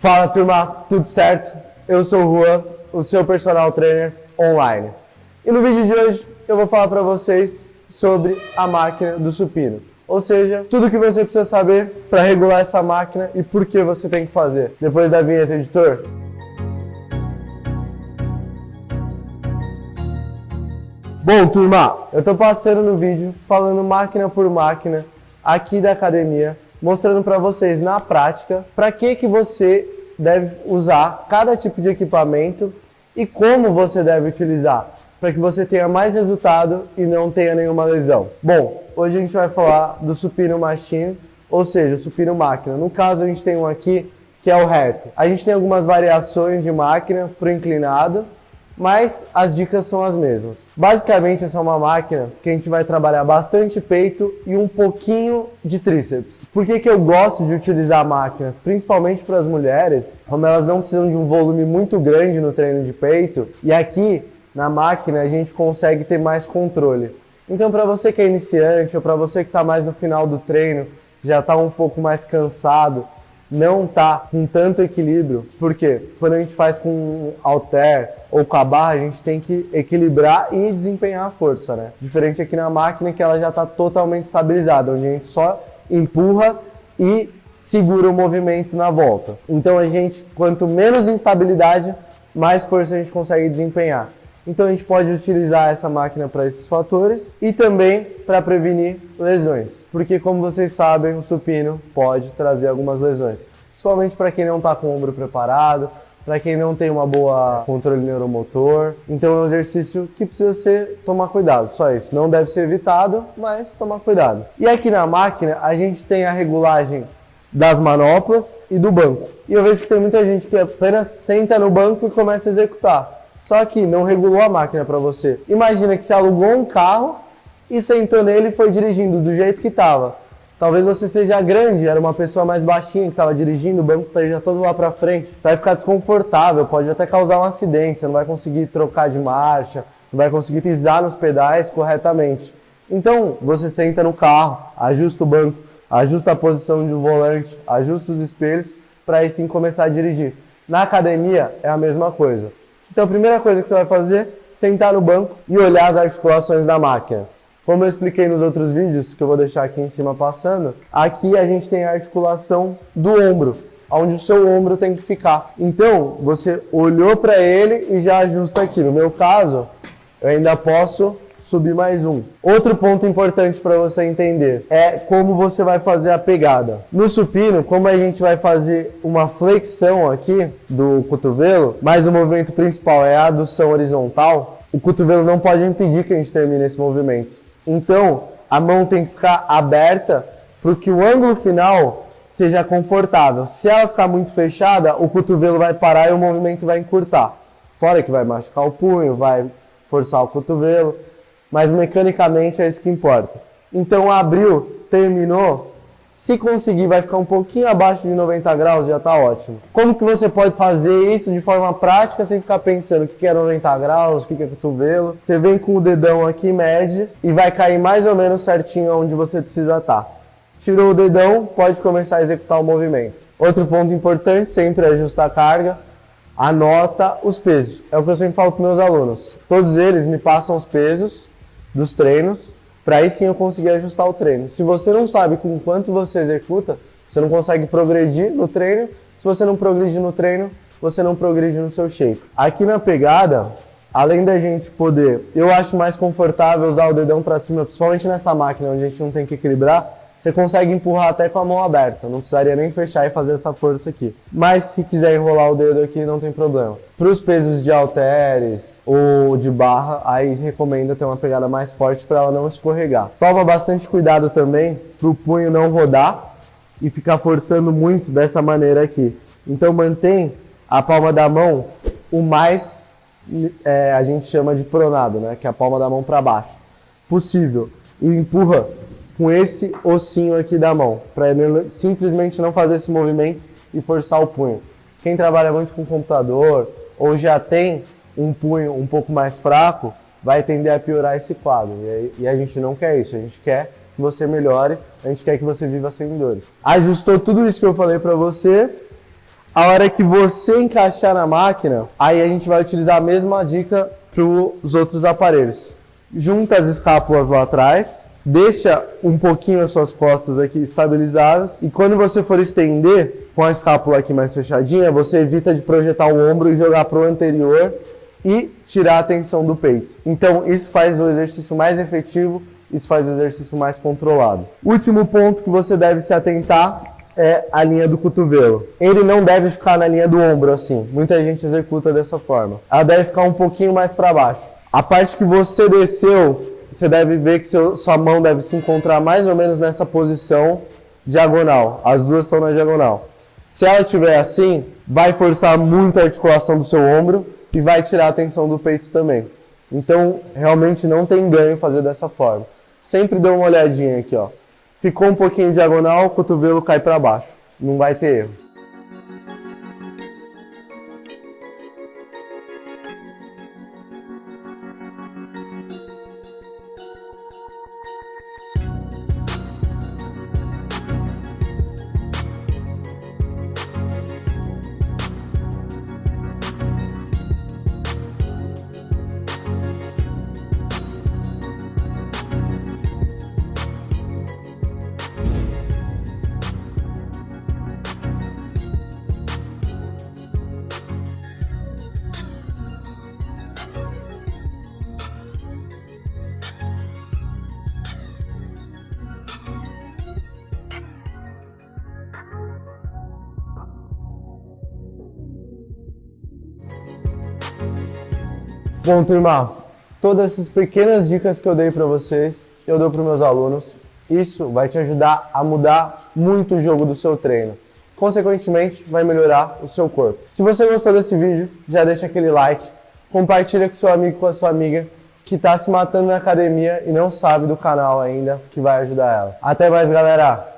Fala turma, tudo certo? Eu sou o Juan, o seu personal trainer online. E no vídeo de hoje eu vou falar para vocês sobre a máquina do supino. Ou seja, tudo que você precisa saber para regular essa máquina e por que você tem que fazer. Depois da vinheta, editor. Bom, turma, eu tô passando no vídeo falando máquina por máquina aqui da academia, mostrando para vocês na prática para que você deve usar cada tipo de equipamento e como você deve utilizar para que você tenha mais resultado e não tenha nenhuma lesão. Bom, hoje a gente vai falar do supino machine, ou seja, o supino máquina. No caso, a gente tem um aqui que é o reto. A gente tem algumas variações de máquina para o inclinado, mas as dicas são as mesmas. Basicamente, essa é uma máquina que a gente vai trabalhar bastante peito e um pouquinho de tríceps. Por que eu gosto de utilizar máquinas? Principalmente para as mulheres, como elas não precisam de um volume muito grande no treino de peito, e aqui na máquina a gente consegue ter mais controle. Então, para você que é iniciante ou para você que está mais no final do treino, já está um pouco mais cansado, não tá com tanto equilíbrio, porque quando a gente faz com halter ou com a barra, a gente tem que equilibrar e desempenhar a força, né? Diferente aqui na máquina que ela já está totalmente estabilizada, onde a gente só empurra e segura o movimento na volta. Então a gente, quanto menos instabilidade, mais força a gente consegue desempenhar. Então a gente pode utilizar essa máquina para esses fatores e também para prevenir lesões, porque como vocês sabem, o supino pode trazer algumas lesões, principalmente para quem não está com o ombro preparado, para quem não tem uma boa controle neuromotor. Então é um exercício que precisa ser tomar cuidado, só isso. Não deve ser evitado, mas tomar cuidado. E aqui na máquina a gente tem a regulagem das manoplas e do banco. E eu vejo que tem muita gente que apenas senta no banco e começa a executar. Só que não regulou a máquina para você. Imagina que você alugou um carro e sentou nele e foi dirigindo do jeito que estava. Talvez você seja grande, era uma pessoa mais baixinha que estava dirigindo, o banco está já todo lá para frente. Você vai ficar desconfortável, pode até causar um acidente, você não vai conseguir trocar de marcha, não vai conseguir pisar nos pedais corretamente. Então, você senta no carro, ajusta o banco, ajusta a posição do volante, ajusta os espelhos, para aí sim começar a dirigir. Na academia é a mesma coisa. Então a primeira coisa que você vai fazer é sentar no banco e olhar as articulações da máquina. Como eu expliquei nos outros vídeos, que eu vou deixar aqui em cima passando, aqui a gente tem a articulação do ombro, onde o seu ombro tem que ficar. Então você olhou para ele e já ajusta aqui. No meu caso, eu ainda posso subir mais um. Outro ponto importante para você entender é como você vai fazer a pegada. No supino, como a gente vai fazer uma flexão aqui do cotovelo, mas o movimento principal é a adução horizontal, o cotovelo não pode impedir que a gente termine esse movimento. Então, a mão tem que ficar aberta para que o ângulo final seja confortável. Se ela ficar muito fechada, o cotovelo vai parar e o movimento vai encurtar. Fora que vai machucar o punho, vai forçar o cotovelo, mas mecanicamente é isso que importa. Então abriu, terminou, se conseguir vai ficar um pouquinho abaixo de 90 graus, já está ótimo. Como que você pode fazer isso de forma prática sem ficar pensando o que é 90 graus, o que é cotovelo? Você vem com o dedão aqui, mede e vai cair mais ou menos certinho onde você precisa estar. Tirou o dedão, pode começar a executar o movimento. Outro ponto importante, sempre ajustar a carga. Anota os pesos. É o que eu sempre falo para meus alunos. Todos eles me passam os pesos dos treinos, para aí sim eu conseguir ajustar o treino. Se você não sabe com quanto você executa, você não consegue progredir no treino. Se você não progride no treino, você não progride no seu shape. Aqui na pegada, além da gente poder, eu acho mais confortável usar o dedão para cima, principalmente nessa máquina onde a gente não tem que equilibrar, você consegue empurrar até com a mão aberta, não precisaria nem fechar e fazer essa força aqui. Mas se quiser enrolar o dedo aqui, não tem problema. Para os pesos de halteres ou de barra, aí recomenda ter uma pegada mais forte para ela não escorregar. Toma bastante cuidado também para o punho não rodar e ficar forçando muito dessa maneira aqui. Então mantém a palma da mão o mais, a gente chama de pronado, né? Que é a palma da mão para baixo, possível. E empurra com esse ossinho aqui da mão, para simplesmente não fazer esse movimento e forçar o punho. Quem trabalha muito com computador ou já tem um punho um pouco mais fraco, vai tender a piorar esse quadro. E a gente não quer isso, a gente quer que você melhore, a gente quer que você viva sem dores. Ajustou tudo isso que eu falei para você, A hora que você encaixar na máquina, aí a gente vai utilizar a mesma dica para os outros aparelhos. Junta as escápulas lá atrás, deixa um pouquinho as suas costas aqui estabilizadas e quando você for estender com a escápula aqui mais fechadinha, você evita de projetar o ombro e jogar para o anterior e tirar a tensão do peito. Então isso faz o exercício mais efetivo, isso faz o exercício mais controlado. Último ponto que você deve se atentar é a linha do cotovelo. Ele não deve ficar na linha do ombro assim, muita gente executa dessa forma. Ela deve ficar um pouquinho mais para baixo. A parte que você desceu, você deve ver que sua mão deve se encontrar mais ou menos nessa posição diagonal. As duas estão na diagonal. Se ela estiver assim, vai forçar muito a articulação do seu ombro e vai tirar a tensão do peito também. Então, realmente não tem ganho fazer dessa forma. Sempre dê uma olhadinha aqui, ó. Ficou um pouquinho diagonal, o cotovelo cai para baixo. Não vai ter erro. Bom, turma, todas essas pequenas dicas que eu dei para vocês, eu dou para os meus alunos. Isso vai te ajudar a mudar muito o jogo do seu treino. Consequentemente, vai melhorar o seu corpo. Se você gostou desse vídeo, já deixa aquele like, compartilha com seu amigo, com a sua amiga que está se matando na academia e não sabe do canal ainda, que vai ajudar ela. Até mais, galera!